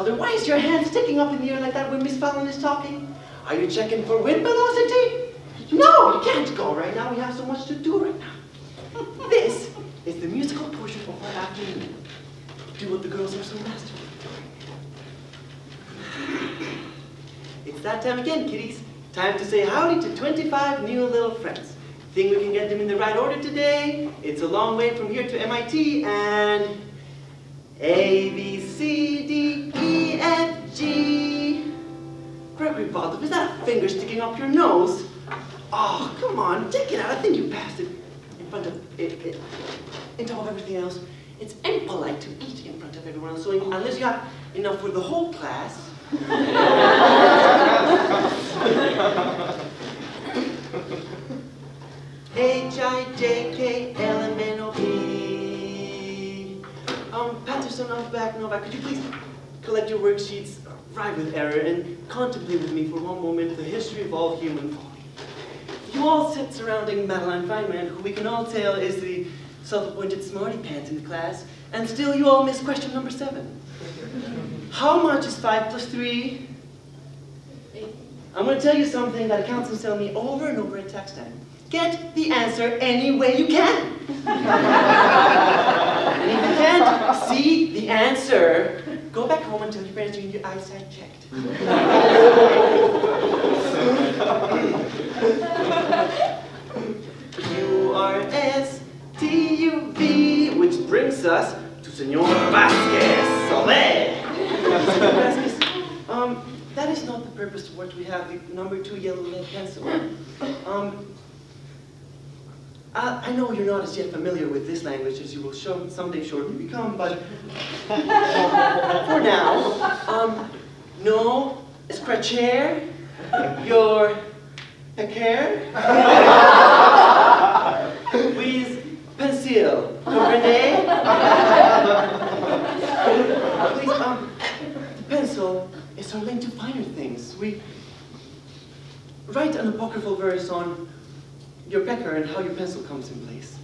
Felder, why is your hand sticking up in the air like that when Miss Fallon is talking? Are you checking for wind velocity? No, you can't go right now. We have so much to do right now. This is the musical portion of our afternoon. Do what the girls are so masterful at doing. It's that time again, kiddies. Time to say howdy to 25 new little friends. Think we can get them in the right order today? It's a long way from here to MIT, and A, B, C, D, E, F, G. Gregory Baldwin, is that a finger sticking up your nose? Oh, come on, take it out. I think you passed it in front of it, in top of everything else. It's impolite to eat in front of everyone else, so unless you have enough for the whole class. H-I-J-K-L-M-N-O-P. Patterson, Novak, could you please collect your worksheets right with error and contemplate with me for one moment the history of all human folly. You all sit surrounding Madeline Feynman, who we can all tell is the self-appointed smarty pants in the class, and still you all miss question number 7. How much is 5 plus 3? 8. I'm going to tell you something that accountants tell me over and over at tax time. Get the answer any way you can. And if you can't see the answer, go back home and tell your parents you need your eyesight checked. Q-R-S-T-U-V, which brings us to Senor Vasquez Soler. Vasquez, that is not the purpose to which we have the number 2 yellow lead pencil. I know you're not as yet familiar with this language as you will someday shortly become, but for now, no escracher, your pecker, with pencil, comprenez? Please, the pencil is our link to finer things. We write an apocryphal verse on your pecker and how your pencil comes in place.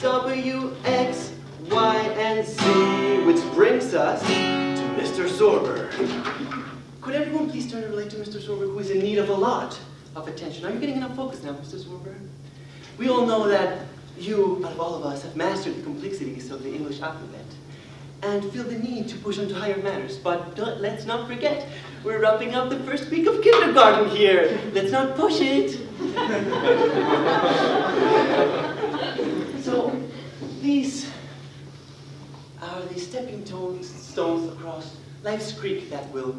W, X, Y, and Z, which brings us to Mr. Sorber. Could everyone please turn and relate to Mr. Sorber, who is in need of a lot of attention? Are you getting enough focus now, Mr. Sorber? We all know that you, out of all of us, have mastered the complexities of the English alphabet and feel the need to push on to higher matters. But let's not forget, we're wrapping up the first week of kindergarten here. Let's not push it. So, these are the stepping stones across life's creek that will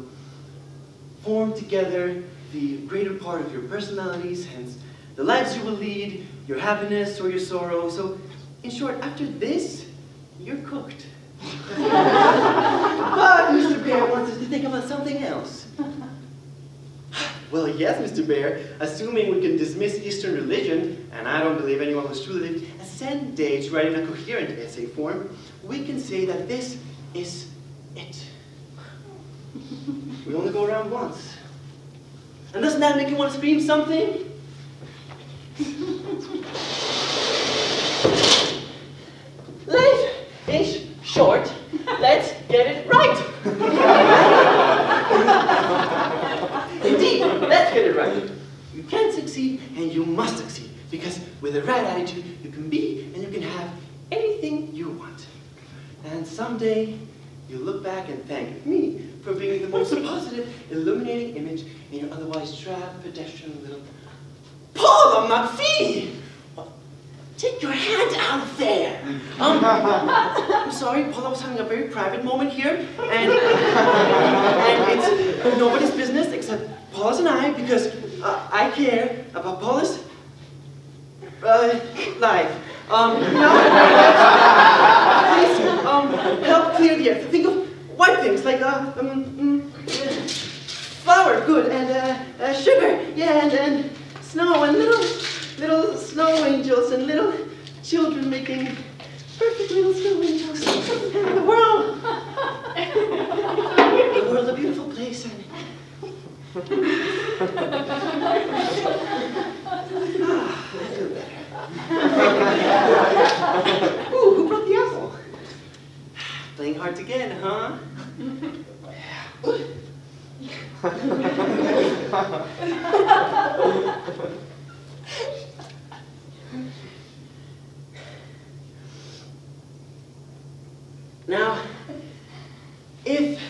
form together the greater part of your personalities, hence the lives you will lead, your happiness or your sorrow. So, in short, after this, you're cooked. But Mr. Bear wants us to think about something else. Well, yes, Mr. Bear, assuming we can dismiss Eastern religion, and I don't believe anyone who's truly lived a Sunday to write in a coherent essay form, we can say that this is it. We only go around once. And doesn't that make you want to scream something? Life is short. Let's get it right. Indeed, let's get it right. You can succeed and you must succeed, because with the right attitude, you can be and you can have anything you want. And someday, you'll look back and thank me for being the most positive, illuminating image in your otherwise drab, pedestrian little Paula McPhee! Take your hand out of there! I'm sorry, Paula was having a very private moment here, and it's nobody's business except Paula's and I, because I care about Paula's life. Please, help clear the air. Think of white things like flour, good, and sugar, yeah, and snow, and little snow angels, and little children making perfect little snow angels. The world, a beautiful place, and I feel better. Ooh, who brought the apple? once again, huh? Now, if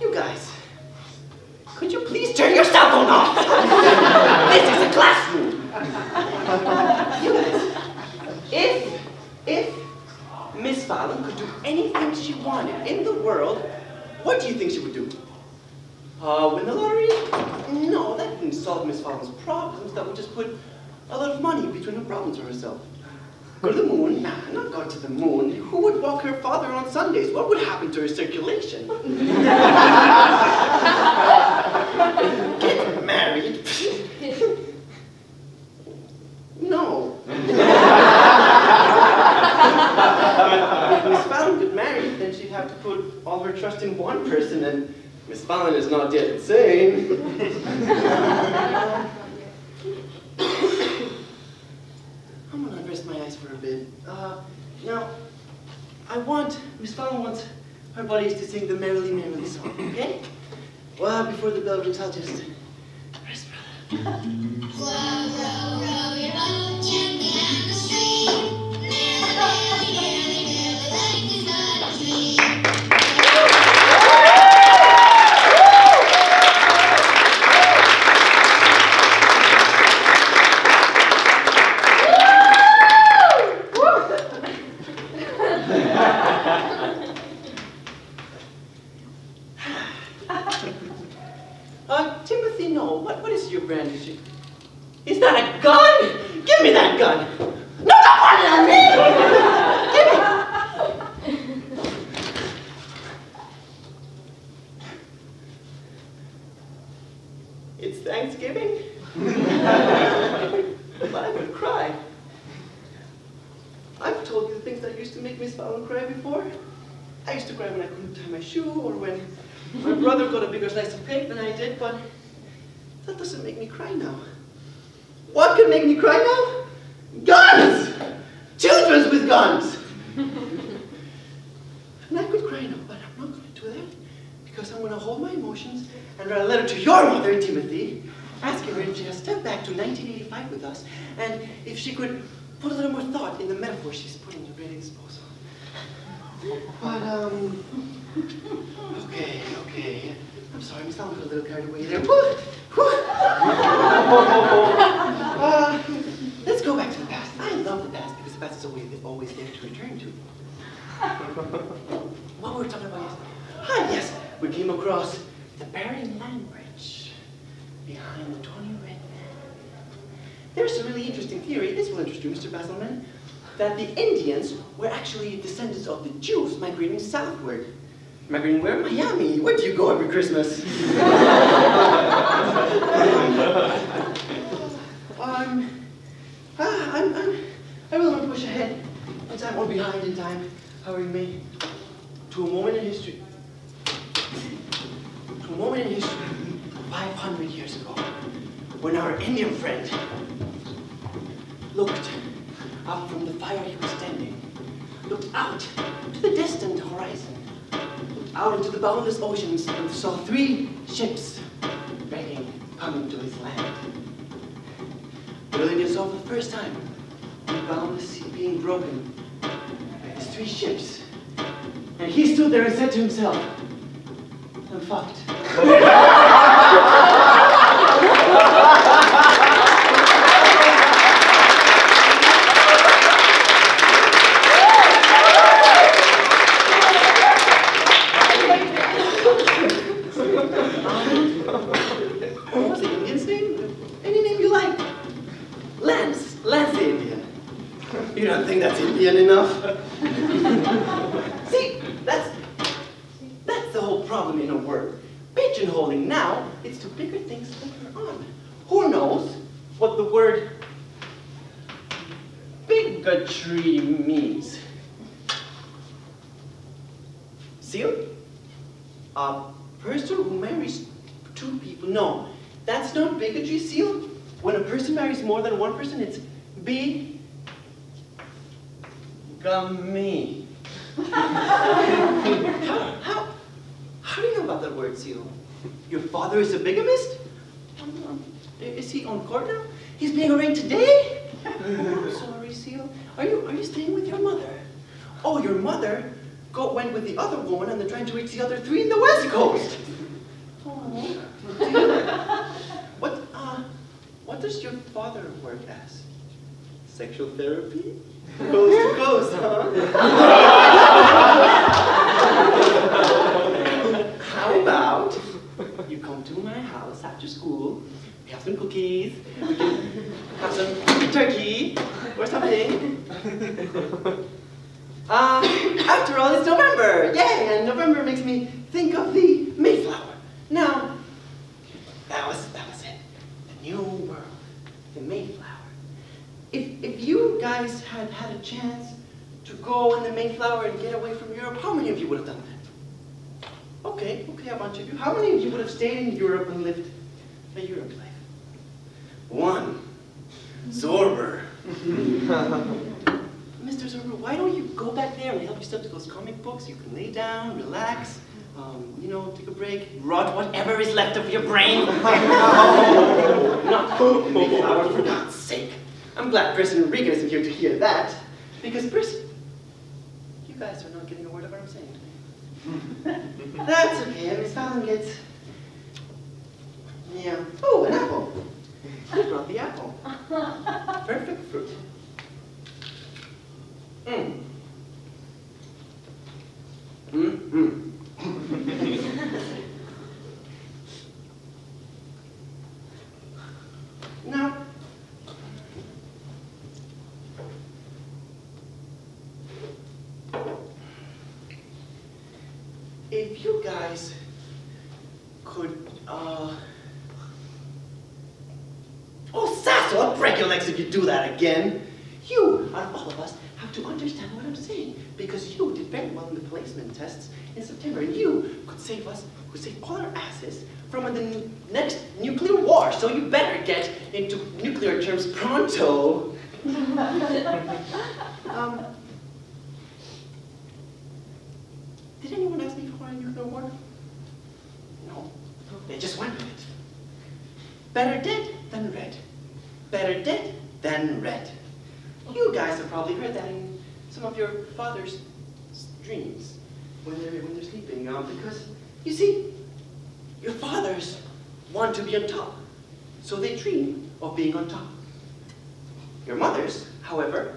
you guys, could you please turn your cell phone off? This is a classroom. You guys, if Miss Fallon could do anything she wanted in the world, what do you think she would do? Win the lottery? No, that wouldn't solve Miss Fallon's problems. That would just put a lot of money between her problems or herself. Go to the moon? Nah, not go to the moon. Who would walk her father on Sundays? What would happen to her circulation? Get married? No. If Miss Fallon get married, then she'd have to put all her trust in one person, and Miss Fallon is not yet insane. I'm gonna rest my eyes for a bit. Now, Miss Fallon wants her buddies to sing the Merrily, Merrily song, okay? Well, before the bell rings, I'll just rest, brother. Row, row, row your boat gently down the stream. Merrily, merrily, merrily, life is but a dream. Timothy, no. What is your brandishing? Is that a gun? Give me that gun. No, don't point it at me! Give me. It's Thanksgiving? But I would cry. I've told you the things that used to make Miss Fallon cry before. I used to cry when I couldn't tie my shoe, or when my brother got a bigger slice of cake than I did, but that doesn't make me cry now. What could make me cry now? Guns! Children with guns! And I could cry now, but I'm not going to do that, because I'm going to hold my emotions and write a letter to your mother, Timothy, asking her if she has stepped back to 1985 with us, and if she could put a little more thought in the metaphor she's putting at ready disposal. But, okay. I'm sorry, Miss Fallon got a little carried away there. Let's go back to the past. I love the past because the past is always there to return to. What were we talking about yesterday? Ah, yes, we came across the Bering Land Bridge behind the Tony Red Man. There's a really interesting theory, this will interest you, Mr. Basselman, that the Indians were actually descendants of the Jews migrating southward. Migrating where? Miami. Where do you go every Christmas? I will not push ahead in time or behind in time, however you may, to a moment in history. To a moment in history, 500 years ago, when our Indian friend looked up from the fire he was tending, looked out to the distant horizon, looked out into the boundless oceans, and saw 3 ships begging, coming to his land. The Indians saw for the first time the boundless sea being broken by these 3 ships. And he stood there and said to himself, I'm fucked. What was the Indian's name? Any name you like. Lance the Indian. You don't think that's Indian enough? See, that's the whole problem in a word. Pigeonholing now, it's to bigger things later on. Who knows what the word bigotry means? Seal? A person who marries 2 people. No, that's not bigotry, Seal. When a person marries more than 1 person, it's bigamy. How do you know about that word, Seal? Your father is a bigamist? Is he on court now? He's being arraigned today? Oh, I'm sorry, Seal. Are you staying with your mother? Oh, your mother went with the other woman and they're trying to reach the other three in the West Coast. Oh, what does your father work as? Sexual therapy? Coast to coast, huh? How about you come to my house after school, we have some cookies, we can have some turkey or something. After all, it's November, yay! And November makes me think of the Mayflower. Now, that was it. The new world, the Mayflower. If you guys had a chance to go in the Mayflower and get away from Europe, how many of you would have done that? Okay, a bunch of you. How many of you would have stayed in Europe and lived a Europe life? One. Zorber. Mr. Zorber, why don't you go back there and help yourself to those comic books? You can lay down, relax, take a break, rot whatever is left of your brain. Not the Mayflower, for God's sake. I'm glad President Reagan isn't here to hear that, because you guys are not getting a word of what I'm saying to me. That's okay, Miss Fallon gets... Yeah. Oh, an apple. I brought the apple. Perfect fruit. Now, if you guys could, Oh, Sasso, I'll break your legs if you do that again. You, out of all of us, have to understand what I'm saying, because you did very well in the placement tests in September, and you could save all our asses from the next nuclear war, so you better get into nuclear terms pronto. Did anyone ask me for a nuclear war? No. They just went with it. Better dead than red. Better dead than red. You guys have probably heard that in some of your father's dreams when they're sleeping, because, you see, your fathers want to be on top, so they dream of being on top. Your mothers, however,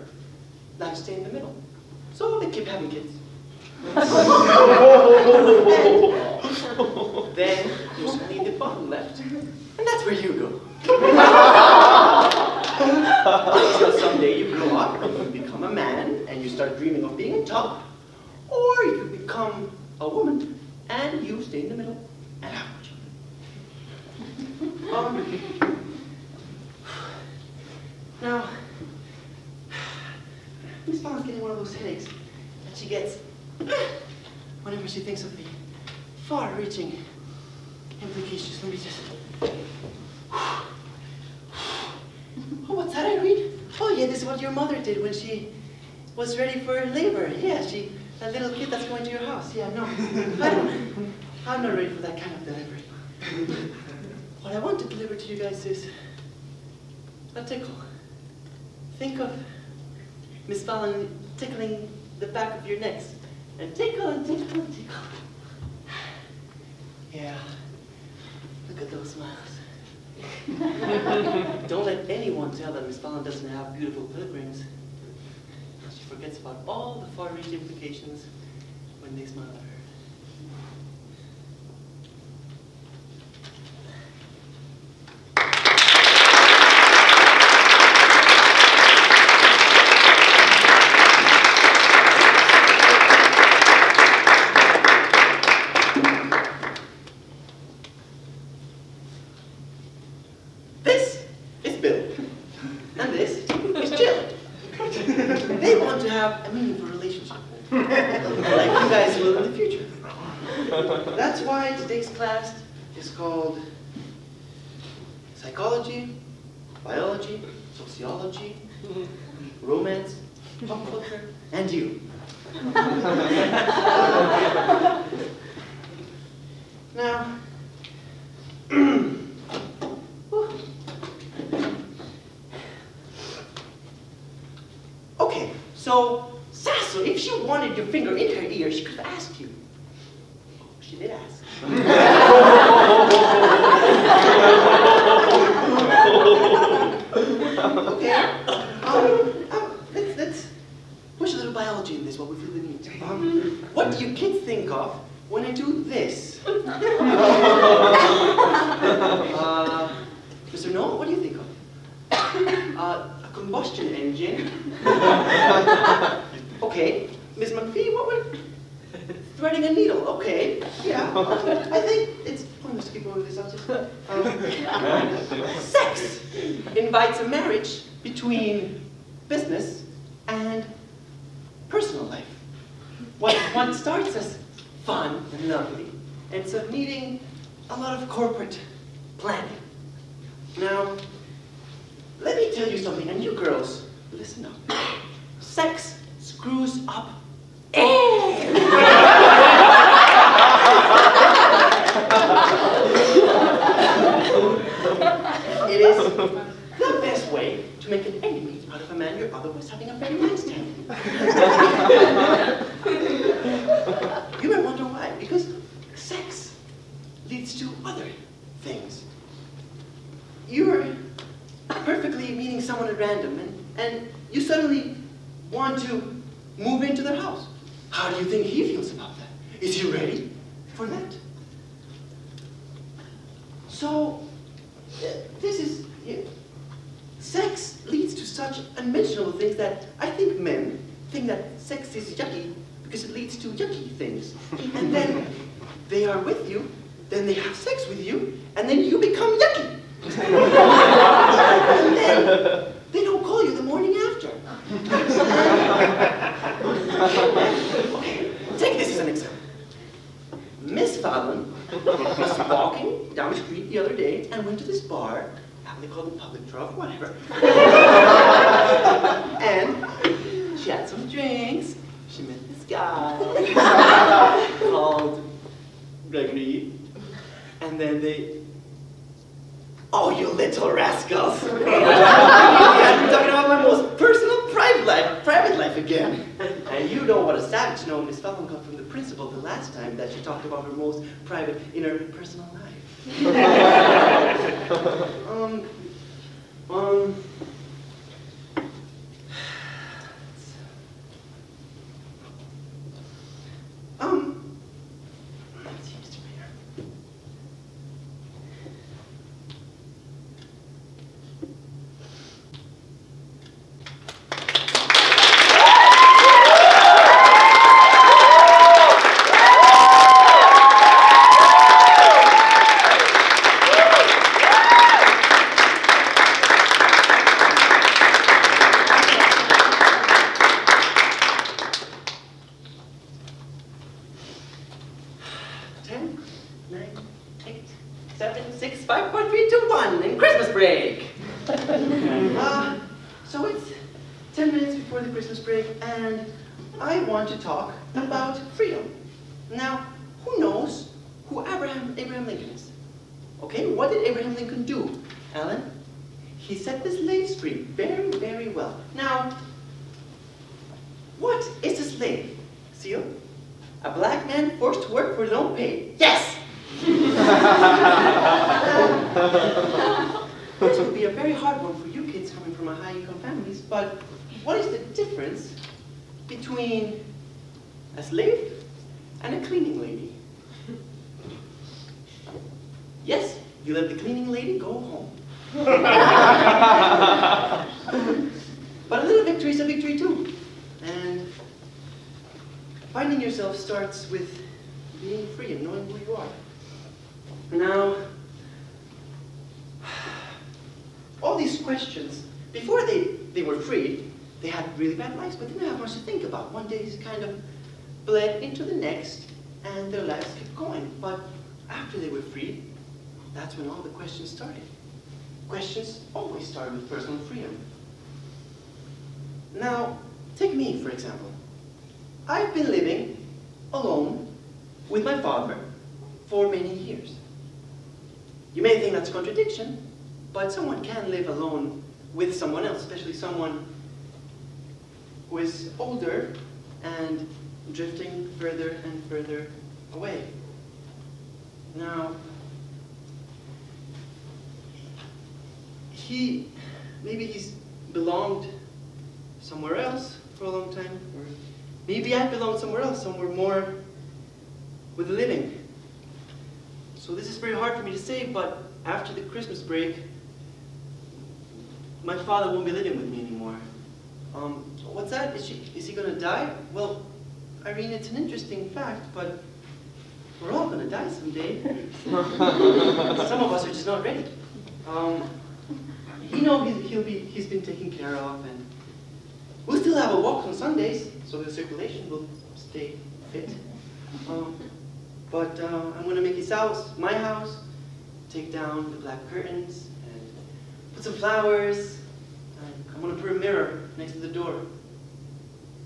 like to stay in the middle, so they keep having kids. Then there's only the bottom left, and that's where you go. Until someday you grow up and you become a man and you start dreaming of being on top, or you become a woman and you stay in the middle and have children. Now, Miss Fallon's getting one of those headaches that she gets whenever she thinks of the far-reaching implications. Let me just... Oh, what's that I read? Oh, yeah, this is what your mother did when she was ready for labor. Yeah, that little kid that's going to your house. Yeah, no, I'm not ready for that kind of delivery. What I want to deliver to you guys is a tickle. Think of Miss Fallon tickling the back of your necks. And tickle and tickle and tickle. Yeah, look at those smiles. Don't let anyone tell that Miss Fallon doesn't have beautiful pilgrims. She forgets about all the far-reaching implications when they smile at her. That's why today's class is called psychology, biology, sociology, romance, pop culture, and you. Now, okay, so Sasso, if she wanted your finger in her ear, she could have asked you. She did ask. Okay, let's push a little biology in this while we feel the need. What do you kids think of when I do this? Mr. Noel, what do you think of? A combustion engine. Okay, Miss McPhee, what would... Threading a needle, okay. Yeah, I think it's pointless to keep going with this subject. Sex invites a marriage between business and personal life. What starts as fun and lovely ends up needing a lot of corporate planning. Now, let me tell you something, and you girls, listen up. Sex screws up everything. It is the best way to make an enemy out of a man you're otherwise having a very nice time. You may wonder why. Because sex leads to other things. You're perfectly meeting someone at random, and you suddenly want to move into their house. How do you think he feels about that? Is he ready for that? So, this is, sex leads to such unmentionable things that I think men think that sex is yucky because it leads to yucky things. And then they are with you, then they have sex with you, and then you become yucky. And then they don't call you the morning after. Okay, take this as an example. Miss Fallon was walking down the street the other day and went to this bar, aptly called the Public Trough, whatever. And she had some drinks. She met this guy called Gregory. And then they... Oh, you little rascals! I'm talking about my most personal private life again. And you know what a savage no Miss Fallon got from the principal the last time that she talked about her most private, inner, personal life. Let's see, Mr. Mayor. So it's 10 minutes before the Christmas break, and I want to talk about freedom. Now, who knows who Abraham Lincoln is? Okay, what did Abraham Lincoln do, Alan? He set the slaves free very, very well. Now, what is a slave, Seal? A black man forced to work for no pay. Yes! This would be a very hard one for you kids coming from a high-income families, but what is the difference between a slave and a cleaning lady? Yes, you let the cleaning lady go home. But a little victory is a victory too. And finding yourself starts with being free and knowing who you are. Now, all these questions, before they were free, they had really bad lives, but they didn't have much to think about. One day is kind of bled into the next, and their lives kept going. But after they were free, that's when all the questions started. Questions always start with personal freedom. Now, Take me, for example. I've been living alone with my father for many years. You may think that's a contradiction, but someone can live alone with someone else, especially someone who is older and drifting further and further away. Now, maybe he's belonged somewhere else for a long time, or maybe I belong somewhere else, somewhere more with the living. So this is very hard for me to say, but after the Christmas break, my father won't be living with me anymore. What's that? Is he gonna die? Well, Irene, it's an interesting fact, but we're all gonna die someday. Some of us are just not ready. He's been taken care of, and we'll still have a walk on Sundays, so the circulation will stay fit. But I'm gonna make his house my house, take down the black curtains, and put some flowers. And I'm gonna put a mirror next to the door.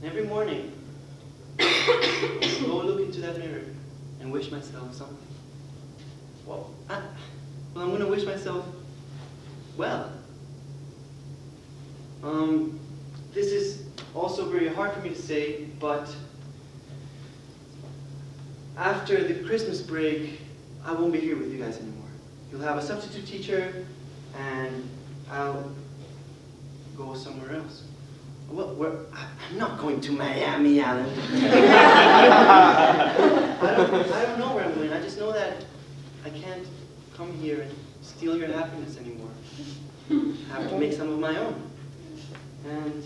And every morning, go look into that mirror and wish myself something. Well, I'm gonna wish myself well. This is also very hard for me to say, but after the Christmas break, I won't be here with you guys anymore. You'll have a substitute teacher, and I'll go somewhere else. Well, I'm not going to Miami, Alan. I don't know where I'm going. I just know that I can't come here and steal your happiness anymore. I have to make some of my own. And,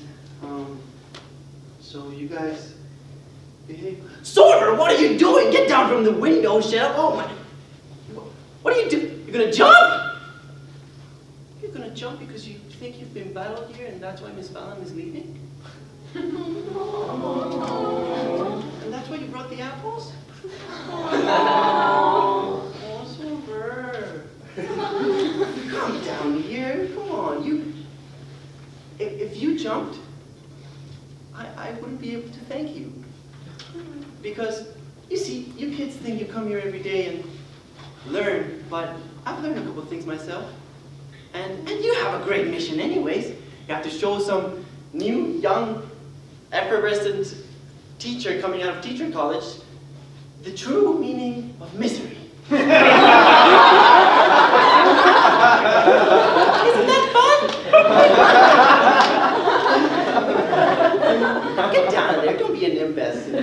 so you guys behave. Sorter, what are you doing? Get down from the window, Shell. Oh my. What are you doing? You're gonna jump? You're gonna jump because you think you've been battled here and that's why Miss Fallon is leaving? And that's why you brought the apples? Oh, Sorter. Come down here. Come on. If you jumped, I wouldn't be able to thank you. Because, you see, you kids think you come here every day and learn, but I've learned a couple of things myself. And you have a great mission anyways. You have to show some new, young, effervescent teacher coming out of teacher college the true meaning of misery. Isn't that fun? Get down there, don't be an imbecile. I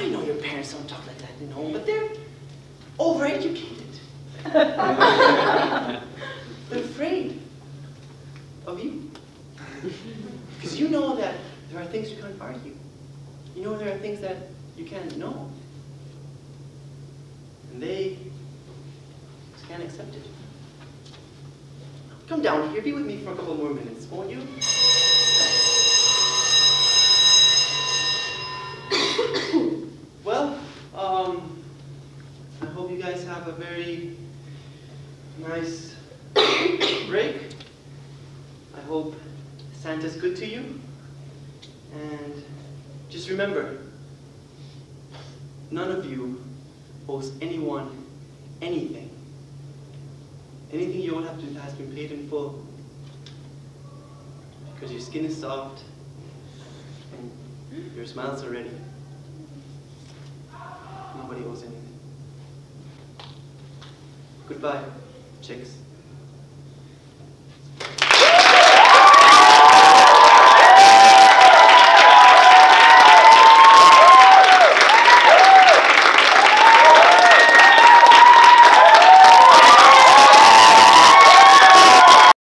know your parents don't talk like that in home, but they're overeducated. They're afraid of you. Because you know that there are things you can't argue. You know there are things that you can't know. And they just can't accept it. Come down here, be with me for a couple more minutes, won't you? Well, I hope you guys have a very nice break. I hope Santa's good to you. And just remember, none of you owes anyone anything. Anything you owe has been paid in full. Because your skin is soft and your smiles are ready. Nobody owes anything. Goodbye, chicks.